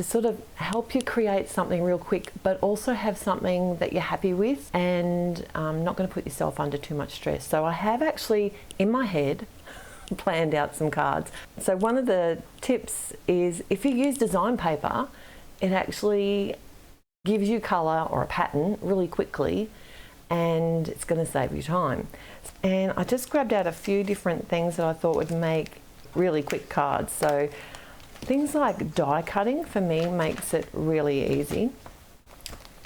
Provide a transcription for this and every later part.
to sort of help you create something real quick, but also have something that you're happy with and not going to put yourself under too much stress. So I have actually, in my head, planned out some cards. So one of the tips is if you use design paper, it actually gives you colour or a pattern really quickly, and it's going to save you time. And I just grabbed out a few different things that I thought would make really quick cards. So things like die cutting for me makes it really easy.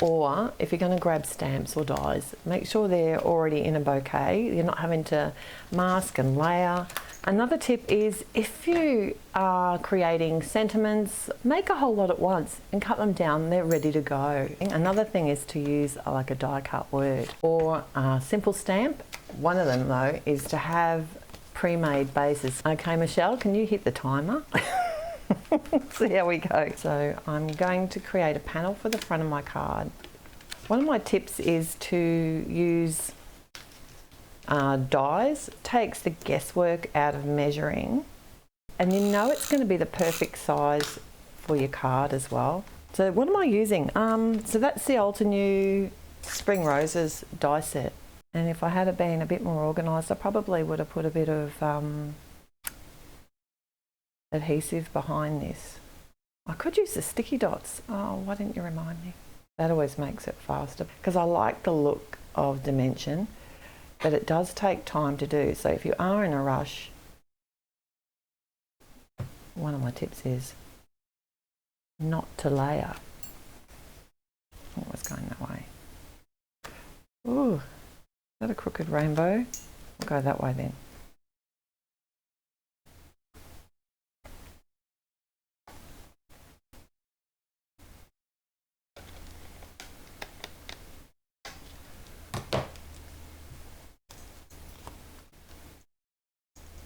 Or if you're going to grab stamps or dies, make sure they're already in a bouquet. You're not having to mask and layer. Another tip is if you are creating sentiments, make a whole lot at once and cut them down. They're ready to go. Another thing is to use like a die cut word or a simple stamp. One of them though is to have pre-made bases. Okay, Michelle, can you hit the timer? See how we go. So I'm going to create a panel for the front of my card. One of my tips is to use dies. Takes the guesswork out of measuring, and you know it's going to be the perfect size for your card as well. So what am I using? So that's the Altenew Spring Roses die set, and if I had been a bit more organised I probably would have put a bit of adhesive behind this. I could use the sticky dots. Oh, why didn't you remind me? That always makes it faster because I like the look of dimension, but it does take time to do. So if you are in a rush, one of my tips is not to layer. Oh, it's going that way. Ooh, is that a crooked rainbow? We'll go that way then.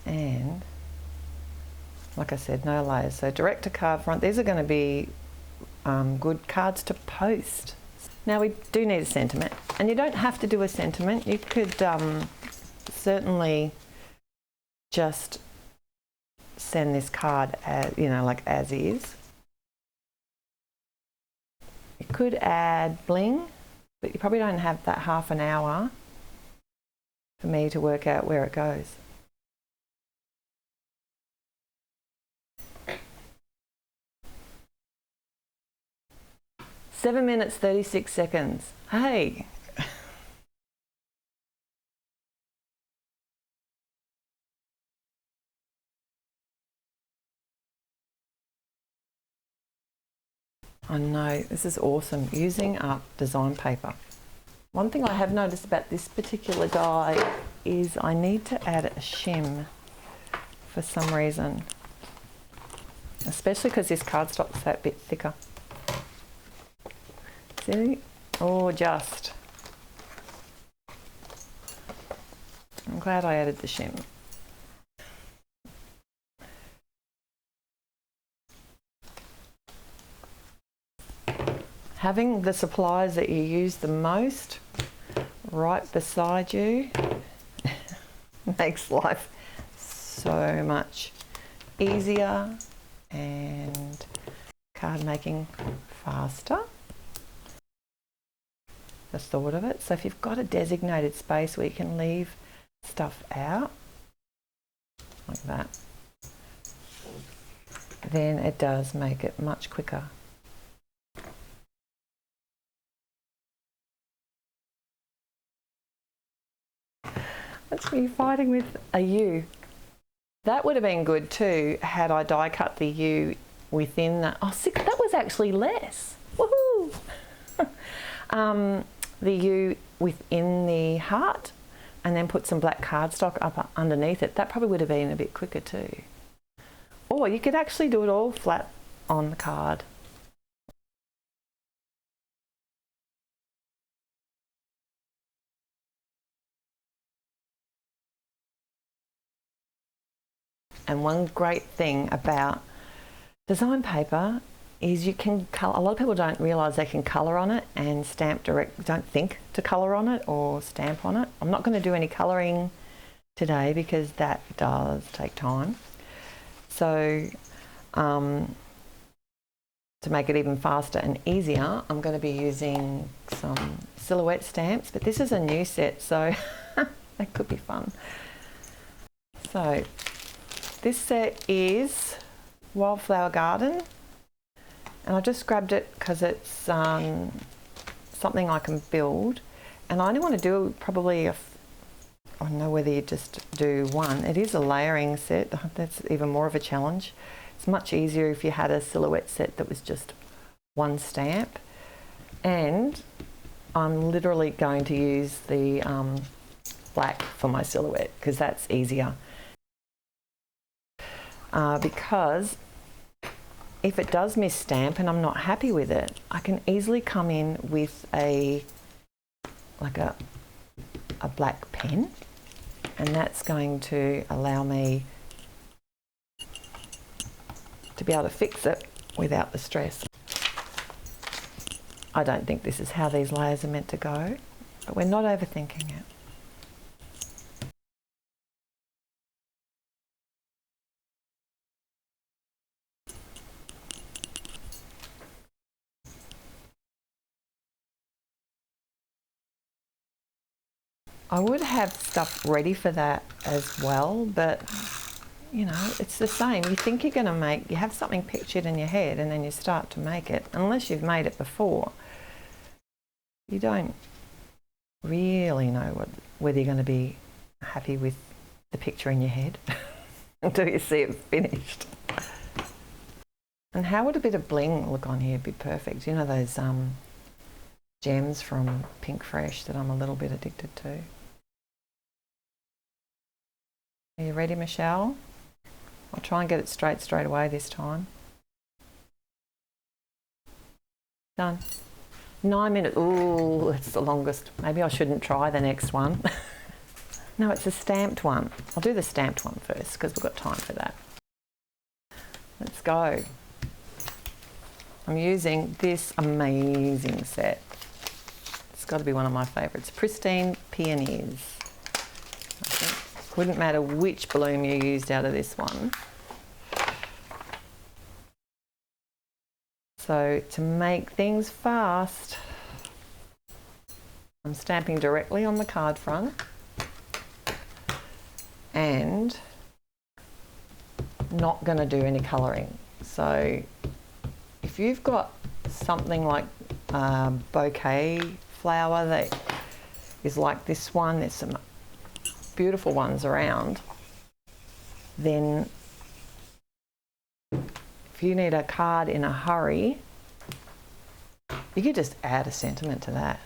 And like I said, no layers. So direct to card front. These are going to be good cards to post. Now we do need a sentiment, and you don't have to do a sentiment. You could certainly just send this card as, you know, like as is. You could add bling, but you probably don't have that half an hour for me to work out where it goes. Seven minutes, 36 seconds. Hey. I know, this is awesome, using up design paper. One thing I have noticed about this particular die is I need to add a shim for some reason, especially because this cardstock's that bit thicker. See? Or just. I'm glad I added the shim. Having the supplies that you use the most right beside you makes life so much easier and card making faster. The thought of it. So if you've got a designated space where you can leave stuff out like that, then it does make it much quicker. That's me fighting with a U. That would have been good too had I die cut the U within that. Oh, that was actually less. Woohoo! The U within the heart and then put some black cardstock up underneath it. That probably would have been a bit quicker too. Or you could actually do it all flat on the card. And one great thing about design paper is you can colour. A lot of people don't realise they can colour on it and stamp direct, don't think to colour on it or stamp on it. I'm not going to do any colouring today because that does take time. So to make it even faster and easier, I'm going to be using some silhouette stamps, but this is a new set, so that could be fun. So this set is Wildflower Garden, and I just grabbed it because it's something I can build, and I only want to do probably I don't know whether you just do one. It is a layering set. That's even more of a challenge. It's much easier if you had a silhouette set that was just one stamp, and I'm literally going to use the black for my silhouette because that's easier. Because if it does miss stamp and I'm not happy with it, I can easily come in with a black pen, and that's going to allow me to be able to fix it without the stress. I don't think this is how these layers are meant to go, but we're not overthinking it. I would have stuff ready for that as well, but you know, it's the same. You think you're going to make, you have something pictured in your head and then you start to make it. Unless you've made it before, you don't really know whether you're going to be happy with the picture in your head until you see it finished. And how would a bit of bling look on here? Be perfect. You know those gems from Pink Fresh that I'm a little bit addicted to. Are you ready, Michelle? I'll try and get it straight away this time. Done. 9 minutes. Ooh, it's the longest. Maybe I shouldn't try the next one. No, it's a stamped one. I'll do the stamped one first because we've got time for that. Let's go. I'm using this amazing set. It's got to be one of my favourites. Pristine Peonies. Wouldn't matter which bloom you used out of this one. So to make things fast, I'm stamping directly on the card front and not going to do any colouring. So if you've got something like a bouquet flower that is like this one, there's some beautiful ones around, then if you need a card in a hurry, you could just add a sentiment to that.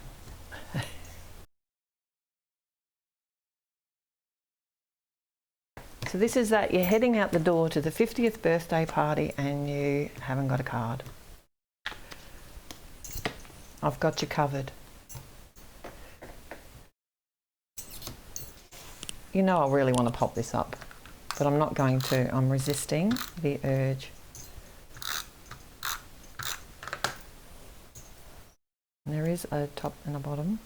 So this is that you're heading out the door to the 50th birthday party and you haven't got a card. I've got you covered. You know I really want to pop this up, but I'm not going to. I'm resisting the urge. And there is a top and a bottom.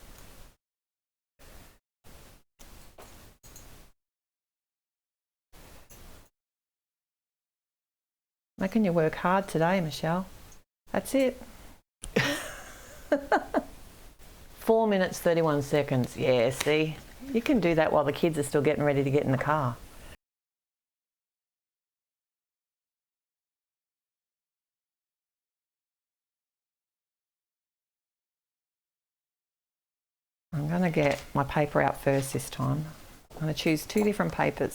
Making you work hard today, Michelle. That's it. 4 minutes, 31 seconds. Yeah, see? You can do that while the kids are still getting ready to get in the car. I'm going to get my paper out first this time. I'm going to choose 2 different papers.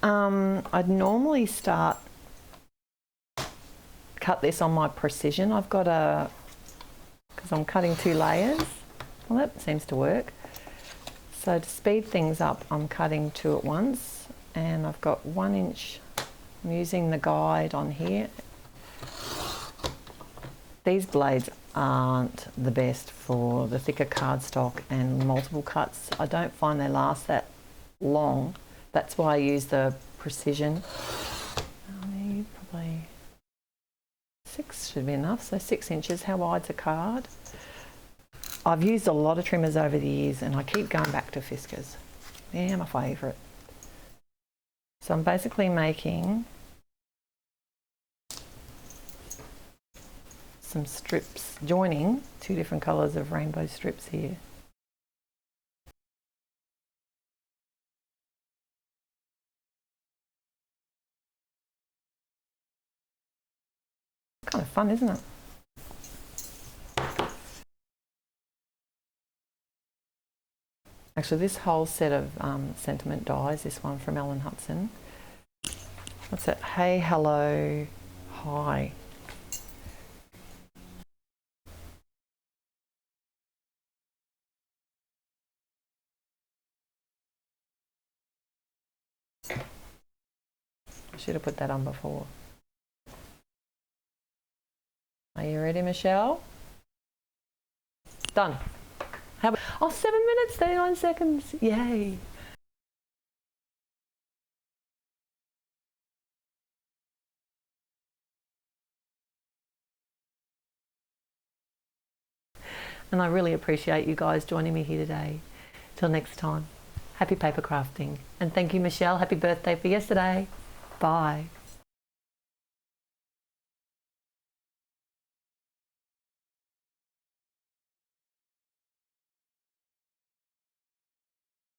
I'd normally cut this on my precision. I've got because I'm cutting 2 layers. Well, that seems to work. So to speed things up, I'm cutting 2 at once, and I've got 1 inch. I'm using the guide on here. These blades aren't the best for the thicker cardstock and multiple cuts. I don't find they last that long. That's why I use the precision. I need probably 6 should be enough. So 6 inches. How wide's a card? I've used a lot of trimmers over the years and I keep going back to Fiskars. They're my favourite. So I'm basically making some strips, joining two different colours of rainbow strips here. Kind of fun, isn't it? Actually, this whole set of sentiment dies, this one from Ellen Hudson. What's it? Hey, hello, hi. I should have put that on before. Are you ready, Michelle? Done. How about, oh, 7 minutes, 39 seconds. Yay. And I really appreciate you guys joining me here today. Till next time, happy paper crafting. And thank you, Michelle. Happy birthday for yesterday. Bye.